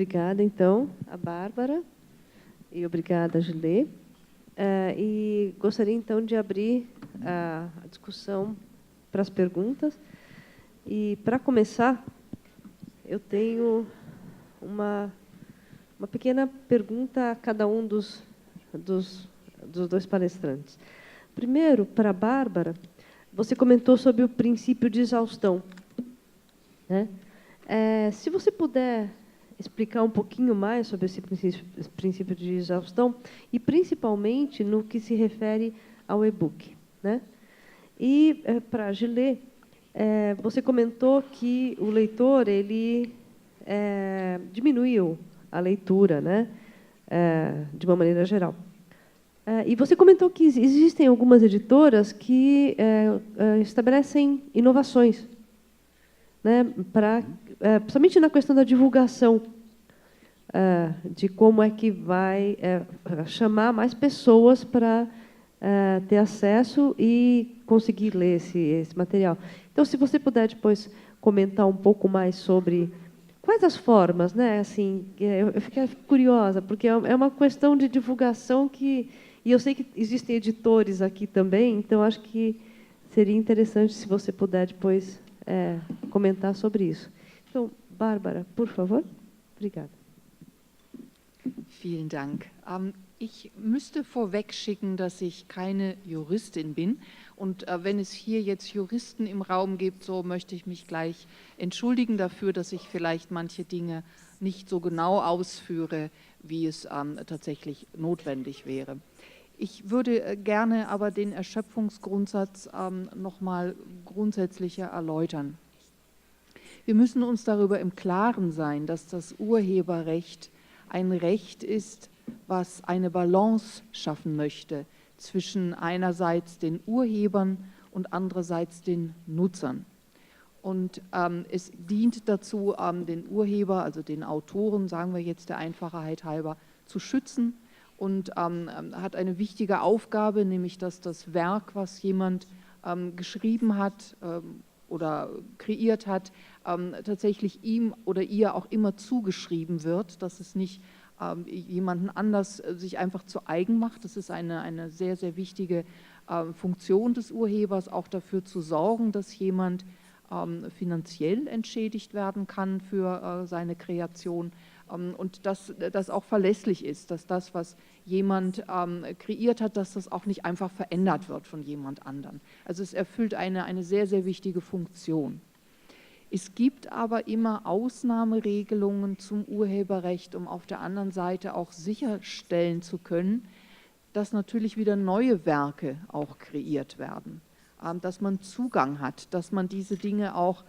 obrigada, então, a Bárbara, e obrigada, Gilê. E gostaria, então, de abrir a discussão para as perguntas. E, para começar, eu tenho uma pequena pergunta a cada um dos dois palestrantes. Primeiro, para a Bárbara, você comentou sobre o princípio de exaustão, né? Se você puder explicar um pouquinho mais sobre esse princípio de exaustão, e principalmente no que se refere ao e-book, né? E, para a Gilê, você comentou que o leitor ele diminuiu a leitura, né? De uma maneira geral. E você comentou que existem algumas editoras que estabelecem inovações, né, principalmente na questão da divulgação, de como é que vai chamar mais pessoas para ter acesso e conseguir ler esse material. Então, se você puder depois comentar um pouco mais sobre quais as formas, né? Assim, eu fiquei curiosa, porque é uma questão de divulgação e eu sei que existem editores aqui também, então acho que seria interessante se você puder depois comentar sobre isso. Então, Bárbara, por favor. Obrigada. Vielen Dank. Ich müsste vorweg schicken, dass ich keine Juristin bin. Und wenn es hier jetzt Juristen im Raum gibt, so möchte ich mich gleich entschuldigen dafür, dass ich vielleicht manche Dinge nicht so genau ausführe, wie es tatsächlich notwendig wäre. Ich würde gerne aber den Erschöpfungsgrundsatz noch mal grundsätzlicher erläutern. Wir müssen uns darüber im Klaren sein, dass das Urheberrecht ein Recht ist, was eine Balance schaffen möchte zwischen einerseits den Urhebern und andererseits den Nutzern. Und es dient dazu, den Urheber, also den Autoren, sagen wir jetzt der Einfachheit halber, zu schützen und hat eine wichtige Aufgabe, nämlich dass das Werk, was jemand geschrieben hat oder kreiert hat, tatsächlich ihm oder ihr auch immer zugeschrieben wird, dass es nicht jemanden anders sich einfach zu eigen macht. Das ist eine sehr, sehr wichtige Funktion des Urhebers, auch dafür zu sorgen, dass jemand finanziell entschädigt werden kann für seine Kreation und dass das auch verlässlich ist, dass das, was jemand kreiert hat, dass das auch nicht einfach verändert wird von jemand anderem. Also es erfüllt eine sehr, sehr wichtige Funktion. Es gibt aber immer Ausnahmeregelungen zum Urheberrecht, um auf der anderen Seite auch sicherstellen zu können, dass natürlich wieder neue Werke auch kreiert werden, dass man Zugang hat, dass man diese Dinge auch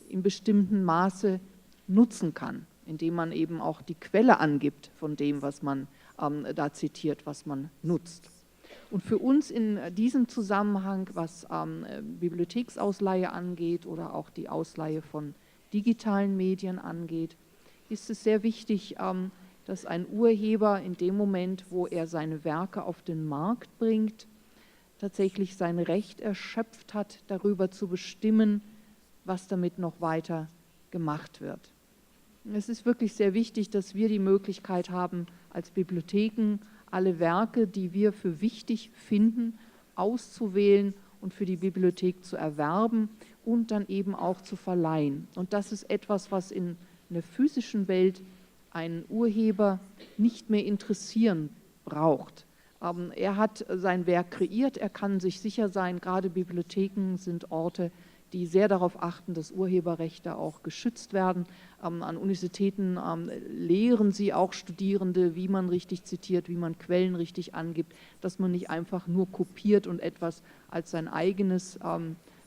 in bestimmtem Maße nutzen kann, indem man eben auch die Quelle angibt von dem, was man da zitiert, was man nutzt. Und für uns in diesem Zusammenhang, was Bibliotheksausleihe angeht oder auch die Ausleihe von digitalen Medien angeht, ist es sehr wichtig, dass ein Urheber in dem Moment, wo er seine Werke auf den Markt bringt, tatsächlich sein Recht erschöpft hat, darüber zu bestimmen, was damit noch weiter gemacht wird. Es ist wirklich sehr wichtig, dass wir die Möglichkeit haben, als Bibliotheken alle Werke, die wir für wichtig finden, auszuwählen und für die Bibliothek zu erwerben und dann eben auch zu verleihen. Und das ist etwas, was in der physischen Welt einen Urheber nicht mehr interessieren braucht. Er hat sein Werk kreiert, er kann sich sicher sein, gerade Bibliotheken sind Orte, die sehr darauf achten, dass Urheberrechte auch geschützt werden. An Universitäten lehren sie auch Studierende, wie man richtig zitiert, wie man Quellen richtig angibt, dass man nicht einfach nur kopiert und etwas als sein eigenes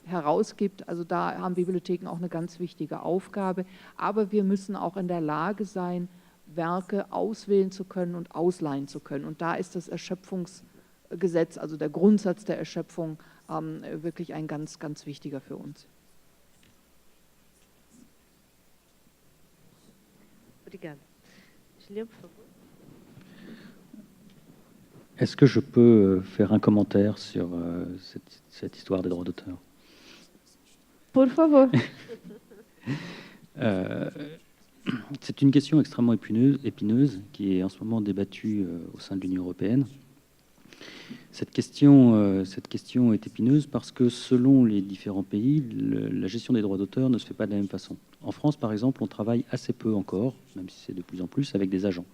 herausgibt. Also da haben Bibliotheken auch eine ganz wichtige Aufgabe. Aber wir müssen auch in der Lage sein, Werke auswählen zu können und ausleihen zu können. Und da ist das Erschöpfungsgesetz, also der Grundsatz der Erschöpfung, wirklich ein ganz, ganz wichtiger für uns. Obrigada. Julien, por favor. Est-ce que je peux faire un commentaire sur cette histoire des droits d'auteur? Por favor. C'est une question extrêmement épineuse qui est en ce moment débattue au sein de l'Union européenne. Cette question est épineuse parce que selon les différents pays, la gestion des droits d'auteur ne se fait pas de la même façon. En France, par exemple, on travaille assez peu encore, même si c'est de plus en plus, avec des agents.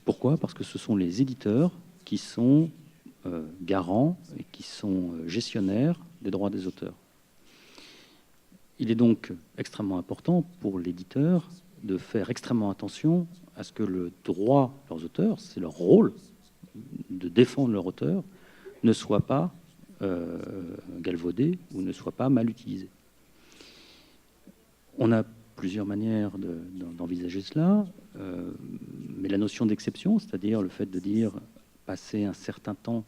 Pourquoi ? Parce que ce sont les éditeurs qui sont garants et qui sont gestionnaires des droits des auteurs. Il est donc extrêmement important pour l'éditeur de faire extrêmement attention à ce que le droit de leurs auteurs, c'est leur rôle de défendre leur auteur, ne soit pas galvaudé ou ne soit pas mal utilisé. On a plusieurs manières d'envisager cela, mais la notion d'exception, c'est-à-dire le fait de dire passer un certain temps,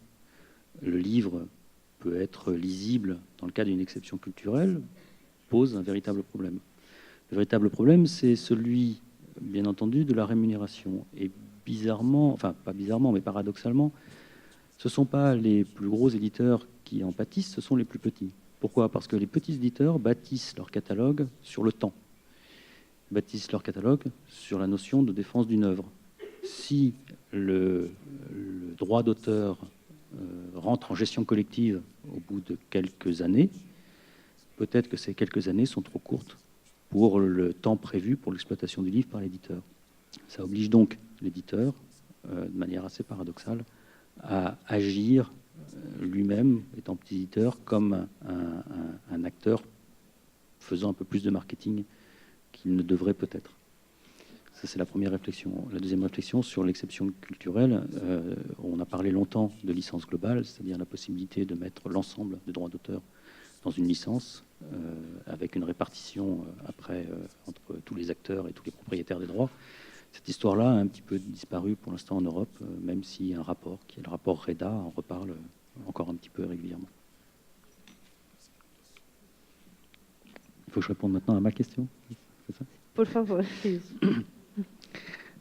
le livre peut être lisible dans le cas d'une exception culturelle, pose un véritable problème. Le véritable problème, c'est celui, bien entendu, de la rémunération. Et bizarrement, enfin pas bizarrement, mais paradoxalement, ce ne sont pas les plus gros éditeurs qui en pâtissent, ce sont les plus petits. Pourquoi ? Parce que les petits éditeurs bâtissent leur catalogue sur le temps, bâtissent leur catalogue sur la notion de défense d'une œuvre. Si le droit d'auteur rentre en gestion collective au bout de quelques années, peut-être que ces quelques années sont trop courtes pour le temps prévu pour l'exploitation du livre par l'éditeur. Ça oblige donc l'éditeur, de manière assez paradoxale, à agir lui-même, étant petit éditeur, comme un acteur faisant un peu plus de marketing qu'il ne devrait peut-être. Ça, c'est la première réflexion. La deuxième réflexion sur l'exception culturelle, on a parlé longtemps de licence globale, c'est-à-dire la possibilité de mettre l'ensemble des droits d'auteur dans une licence, avec une répartition après entre tous les acteurs et tous les propriétaires des droits. Cette histoire-là a un petit peu disparu pour l'instant en Europe, même s'il y a un rapport, qui est le rapport REDA, en reparle encore un petit peu régulièrement. Il faut que je réponde maintenant à ma question, c'est ça ? Por favor.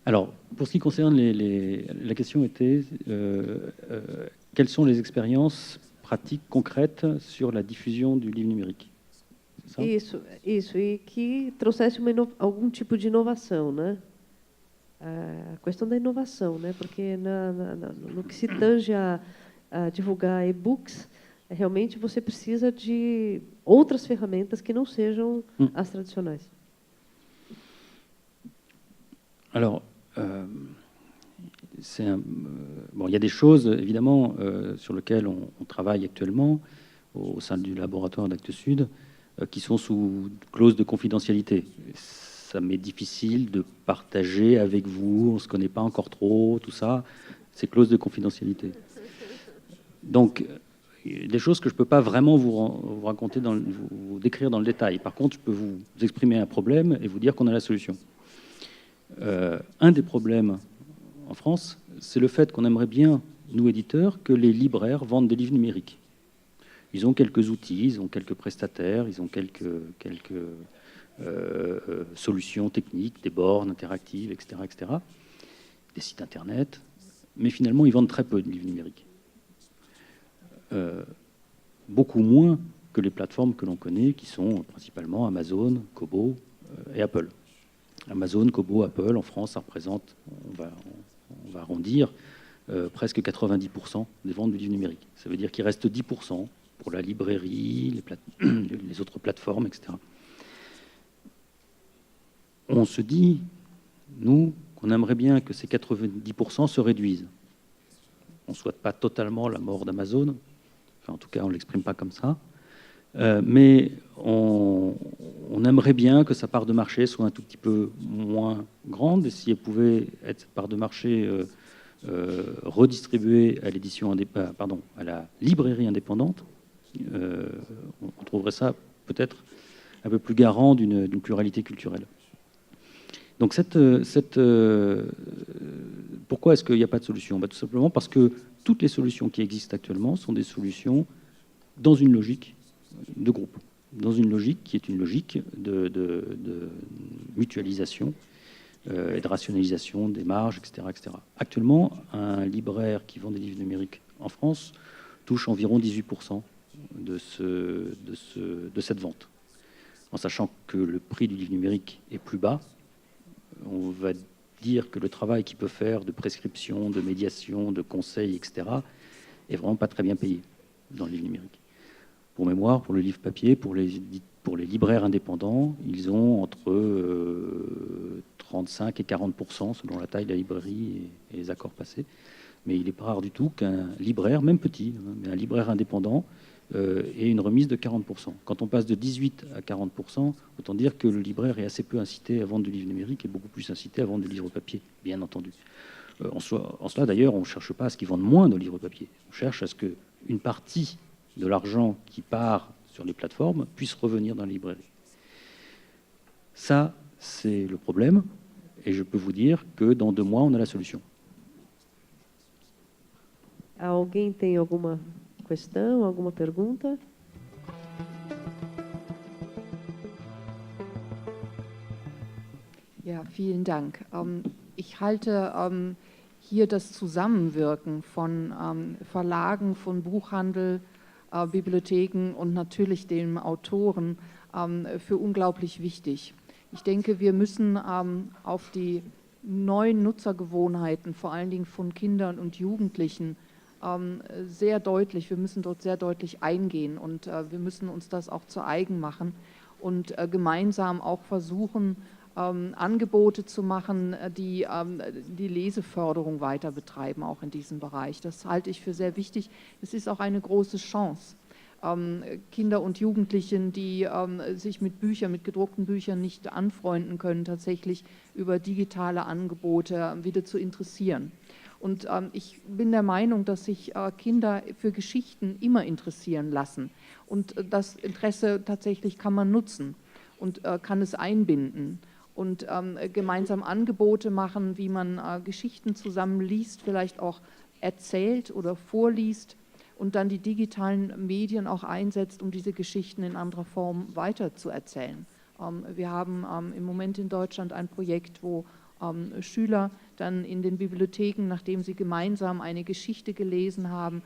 Alors, pour ce qui concerne la question était quelles sont les expériences pratiques concrètes sur la diffusion du livre numérique. Isso, e que trouxesse algum tipo de inovação, né? A questão da inovação, né? Porque no que se tange a divulgar e-books, realmente você precisa de outras ferramentas que não sejam as tradicionais. Alors, il y a des choses, évidemment, sur lesquelles on travaille actuellement au sein du laboratoire d'Actes Sud, qui sont sous clause de confidentialité. Ça m'est difficile de partager avec vous, on ne se connaît pas encore trop, tout ça, c'est clause de confidentialité. Donc, des choses que je ne peux pas vraiment vous raconter, vous décrire dans le détail. Par contre, je peux vous exprimer un problème et vous dire qu'on a la solution. Un des problèmes en France, c'est le fait qu'on aimerait bien, nous éditeurs, que les libraires vendent des livres numériques. Ils ont quelques outils, ils ont quelques prestataires, ils ont quelques solutions techniques, des bornes interactives, etc., etc., des sites internet, mais finalement, ils vendent très peu de livres numériques. Beaucoup moins que les plateformes que l'on connaît, qui sont principalement Amazon, Kobo et Apple. Amazon, Kobo, Apple, en France, ça représente, on va arrondir, presque 90% des ventes du livre numérique. Ça veut dire qu'il reste 10% pour la librairie, les autres plateformes, etc. On se dit, nous, qu'on aimerait bien que ces 90% se réduisent. On ne souhaite pas totalement la mort d'Amazon, enfin, en tout cas, on ne l'exprime pas comme ça. Mais on aimerait bien que sa part de marché soit un tout petit peu moins grande, et si elle pouvait être cette part de marché redistribuée à l'édition à la librairie indépendante, on trouverait ça peut-être un peu plus garant d'une pluralité culturelle. Donc pourquoi est-ce qu'il n'y a pas de solution ? Tout simplement parce que toutes les solutions qui existent actuellement sont des solutions dans une logique de groupe, dans une logique qui est une logique de mutualisation et de rationalisation des marges, etc., etc. Actuellement, un libraire qui vend des livres numériques en France touche environ 18% de cette vente, en sachant que le prix du livre numérique est plus bas on va dire que le travail qu'il peut faire de prescription, de médiation, de conseil, etc., est vraiment pas très bien payé dans le livre numérique. Pour mémoire, pour le livre papier, pour les libraires indépendants, ils ont entre 35 et 40% selon la taille de la librairie et les accords passés. Mais il n'est pas rare du tout qu'un libraire, même petit, mais un libraire indépendant, ait une remise de 40%. Quand on passe de 18 à 40%, autant dire que le libraire est assez peu incité à vendre du livre numérique et beaucoup plus incité à vendre du livre papier, bien entendu. En cela, d'ailleurs, on ne cherche pas à ce qu'ils vendent moins de livres papier. On cherche à ce qu'une partie de l'argent qui part sur les plateformes puisse revenir dans les librairies. Ça, c'est le problème. Et je peux vous dire que dans 2 mois, on a la solution. Alguém tem alguma questão, alguma pergunta? Ja, vielen Dank. Ich halte hier das Zusammenwirken von Verlagen, von Buchhandel, Bibliotheken und natürlich den Autoren für unglaublich wichtig. Ich denke, wir müssen auf die neuen Nutzergewohnheiten, vor allen Dingen von Kindern und Jugendlichen, wir müssen dort sehr deutlich eingehen und wir müssen uns das auch zu eigen machen und gemeinsam auch versuchen, Angebote zu machen, die die Leseförderung weiter betreiben, auch in diesem Bereich. Das halte ich für sehr wichtig. Es ist auch eine große Chance, Kinder und Jugendlichen, die sich mit gedruckten Büchern nicht anfreunden können, tatsächlich über digitale Angebote wieder zu interessieren. Und ich bin der Meinung, dass sich Kinder für Geschichten immer interessieren lassen. Und das Interesse tatsächlich kann man nutzen und kann es einbinden. Und gemeinsam Angebote machen, wie man Geschichten zusammen liest, vielleicht auch erzählt oder vorliest und dann die digitalen Medien auch einsetzt, um diese Geschichten in anderer Form weiterzuerzählen. Wir haben im Moment in Deutschland ein Projekt, wo Schüler dann in den Bibliotheken, nachdem sie gemeinsam eine Geschichte gelesen haben,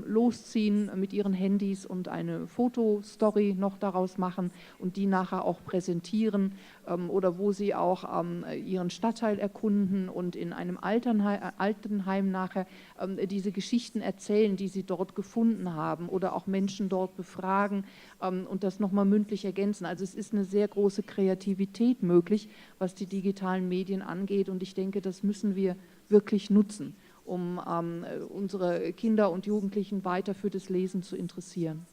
losziehen mit ihren Handys und eine Fotostory noch daraus machen und die nachher auch präsentieren oder wo sie auch ihren Stadtteil erkunden und in einem Altenheim nachher diese Geschichten erzählen, die sie dort gefunden haben oder auch Menschen dort befragen und das nochmal mündlich ergänzen. Also es ist eine sehr große Kreativität möglich, was die digitalen Medien angeht und ich denke, das müssen wir wirklich nutzen, um unsere Kinder und Jugendlichen weiter für das Lesen zu interessieren.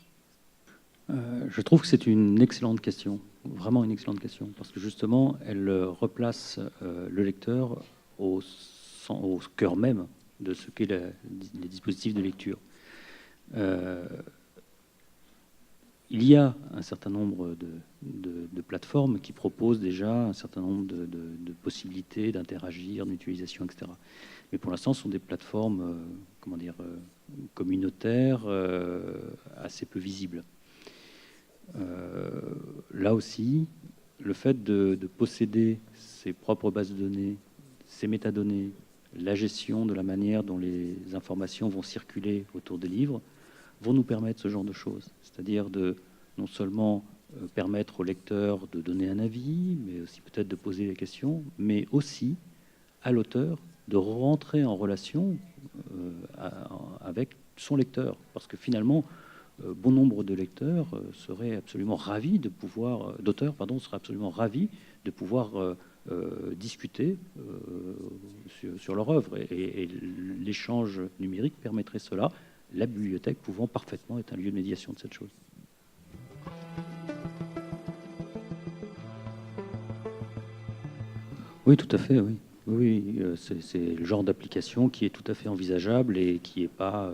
Je trouve que c'est une excellente question, vraiment une excellente question, parce que justement, elle replace le lecteur au cœur même de ce qu'est les dispositifs de lecture. Il y a un certain nombre de plateformes qui proposent déjà un certain nombre de possibilités d'interagir, d'utilisation, etc. Mais pour l'instant, ce sont des plateformes communautaires assez peu visibles. Là aussi, le fait de posséder ses propres bases de données, ses métadonnées, la gestion de la manière dont les informations vont circuler autour des livres, vont nous permettre ce genre de choses. C'est-à-dire de non seulement permettre au lecteur de donner un avis, mais aussi peut-être de poser des questions, mais aussi à l'auteur de rentrer en relation avec son lecteur. Parce que finalement, bon nombre de lecteurs seraient absolument ravis de pouvoir, seraient absolument ravis de pouvoir discuter sur leur œuvre. Et l'échange numérique permettrait cela, la bibliothèque pouvant parfaitement être un lieu de médiation de cette chose. Oui, tout à fait, oui. Oui, c'est le genre d'application qui est tout à fait envisageable et qui n'est pas...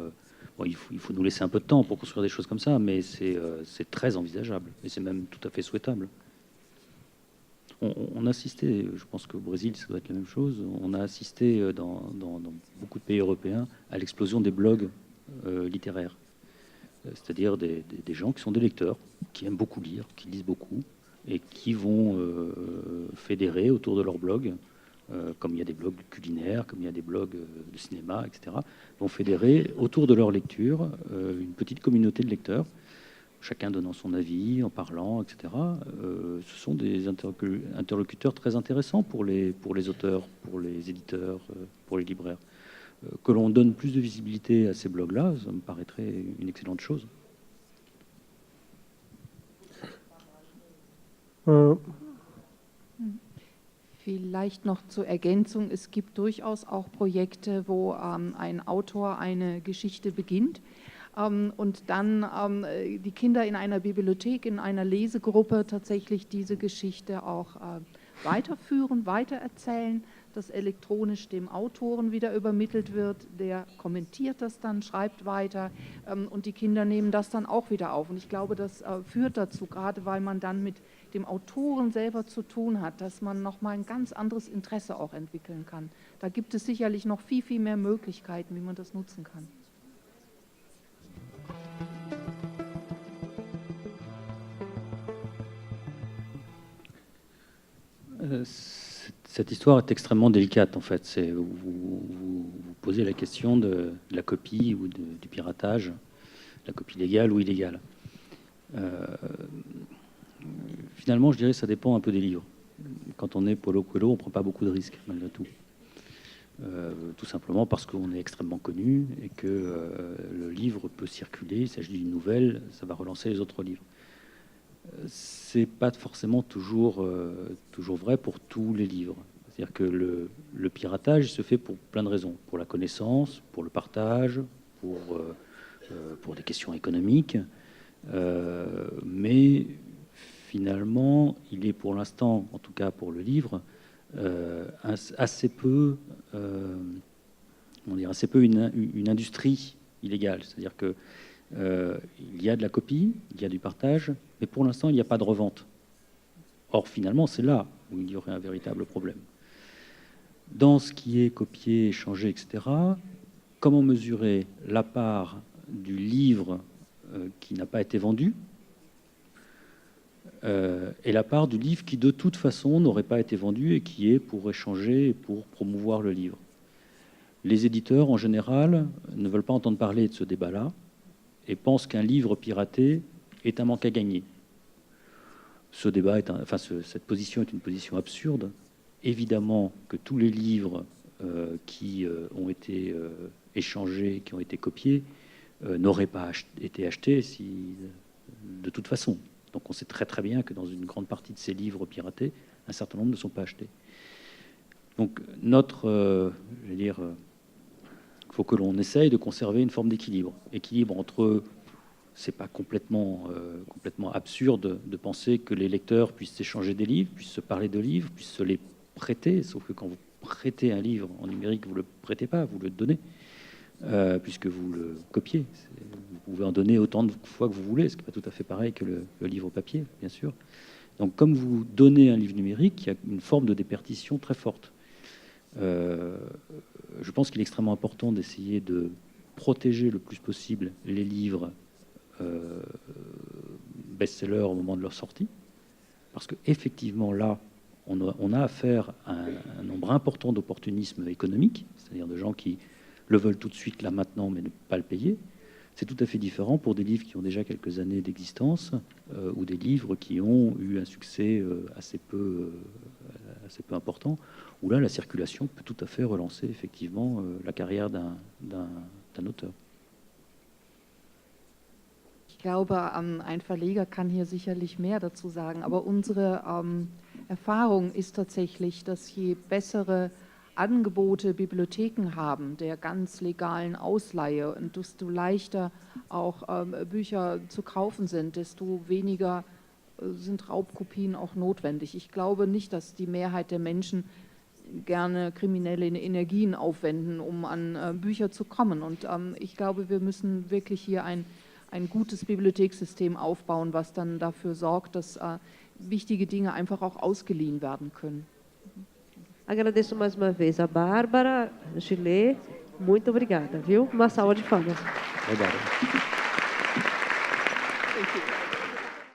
il faut nous laisser un peu de temps pour construire des choses comme ça, mais c'est très envisageable et c'est même tout à fait souhaitable. On a assisté, je pense qu'au Brésil, ça doit être la même chose, on a assisté dans beaucoup de pays européens à l'explosion des blogs littéraires. C'est-à-dire des gens qui sont des lecteurs, qui aiment beaucoup lire, qui lisent beaucoup, et qui vont fédérer autour de leur blog, comme il y a des blogs culinaires, comme il y a des blogs de cinéma, etc., vont fédérer autour de leur lecture une petite communauté de lecteurs chacun donnant son avis, en parlant, etc. Ce sont des interlocuteurs très intéressants pour les auteurs, pour les éditeurs, pour les libraires. Que l'on donne plus de visibilité à ces blogs-là, ça me paraîtrait une excellente chose. Vielleicht noch zur Ergänzung, es gibt durchaus auch Projekte, wo ein Autor eine Geschichte beginnt und dann die Kinder in einer Bibliothek, in einer Lesegruppe tatsächlich diese Geschichte auch weiterführen, weitererzählen, das elektronisch dem Autoren wieder übermittelt wird, der kommentiert das dann, schreibt weiter und die Kinder nehmen das dann auch wieder auf. Und ich glaube, das führt dazu, gerade weil man dann mit dem Autoren selber zu tun hat, dass man nochmal ein ganz anderes Interesse auch entwickeln kann. Da gibt es sicherlich noch viel, viel mehr Möglichkeiten, wie man das nutzen kann. Cette histoire est extrêmement délicate, en fait. Vous posez la question de la copie ou du piratage, la copie légale ou illégale. Finalement, je dirais que ça dépend un peu des livres. Quand on est Paulo Coelho, on ne prend pas beaucoup de risques, malgré tout. Tout simplement parce qu'on est extrêmement connu et que le livre peut circuler. Il s'agit d'une nouvelle, ça va relancer les autres livres. C'est pas forcément toujours vrai pour tous les livres. C'est-à-dire que le piratage se fait pour plein de raisons. Pour la connaissance, pour le partage, pour des questions économiques. Mais finalement, il est pour l'instant, en tout cas pour le livre, assez peu une industrie illégale. C'est-à-dire que il y a de la copie, il y a du partage, mais pour l'instant, il n'y a pas de revente. Or, finalement, c'est là où il y aurait un véritable problème. Dans ce qui est copié, échangé, etc., comment mesurer la part du livre qui n'a pas été vendu et la part du livre qui, de toute façon, n'aurait pas été vendu et qui est pour échanger et pour promouvoir le livre. Les éditeurs, en général, ne veulent pas entendre parler de ce débat-là et pensent qu'un livre piraté est un manque à gagner. Ce débat cette position est une position absurde. Évidemment que tous les livres qui ont été échangés, qui ont été copiés, n'auraient pas été achetés de toute façon. Donc on sait très très bien que dans une grande partie de ces livres piratés, un certain nombre ne sont pas achetés. Donc il faut que l'on essaye de conserver une forme d'équilibre. Équilibre entre, c'est pas complètement absurde de penser que les lecteurs puissent échanger des livres, puissent se parler de livres, puissent se les prêter, sauf que quand vous prêtez un livre en numérique, vous ne le prêtez pas, vous le donnez, puisque vous le copiez. Vous pouvez en donner autant de fois que vous voulez, ce qui n'est pas tout à fait pareil que le livre papier, bien sûr. Donc comme vous donnez un livre numérique, il y a une forme de déperdition très forte. Je pense qu'il est extrêmement important d'essayer de protéger le plus possible les livres best-sellers au moment de leur sortie, parce qu'effectivement, là, on a affaire à un nombre important d'opportunisme économique, c'est-à-dire de gens qui le veulent tout de suite, là, maintenant, mais ne pas le payer. C'est tout à fait différent pour des livres qui ont déjà quelques années d'existence ou des livres qui ont eu un succès assez peu important, où là, la circulation peut tout à fait relancer effectivement la carrière d'un auteur. Ich glaube, ein Verleger kann hier sicherlich mehr dazu sagen, aber unsere Erfahrung ist tatsächlich, dass je bessere Angebote Bibliotheken haben, der ganz legalen Ausleihe, und desto leichter auch Bücher zu kaufen sind, desto weniger sind Raubkopien auch notwendig. Ich glaube nicht, dass die Mehrheit der Menschen gerne kriminelle Energien aufwenden, um an Bücher zu kommen. Und ich glaube, wir müssen wirklich hier ein gutes Bibliothekssystem aufbauen, was dann dafür sorgt, dass wichtige Dinge einfach auch ausgeliehen werden können. Agradeço mais uma vez a Bárbara, Gillet, muito obrigada, viu? Uma salva de palmas. Obrigado.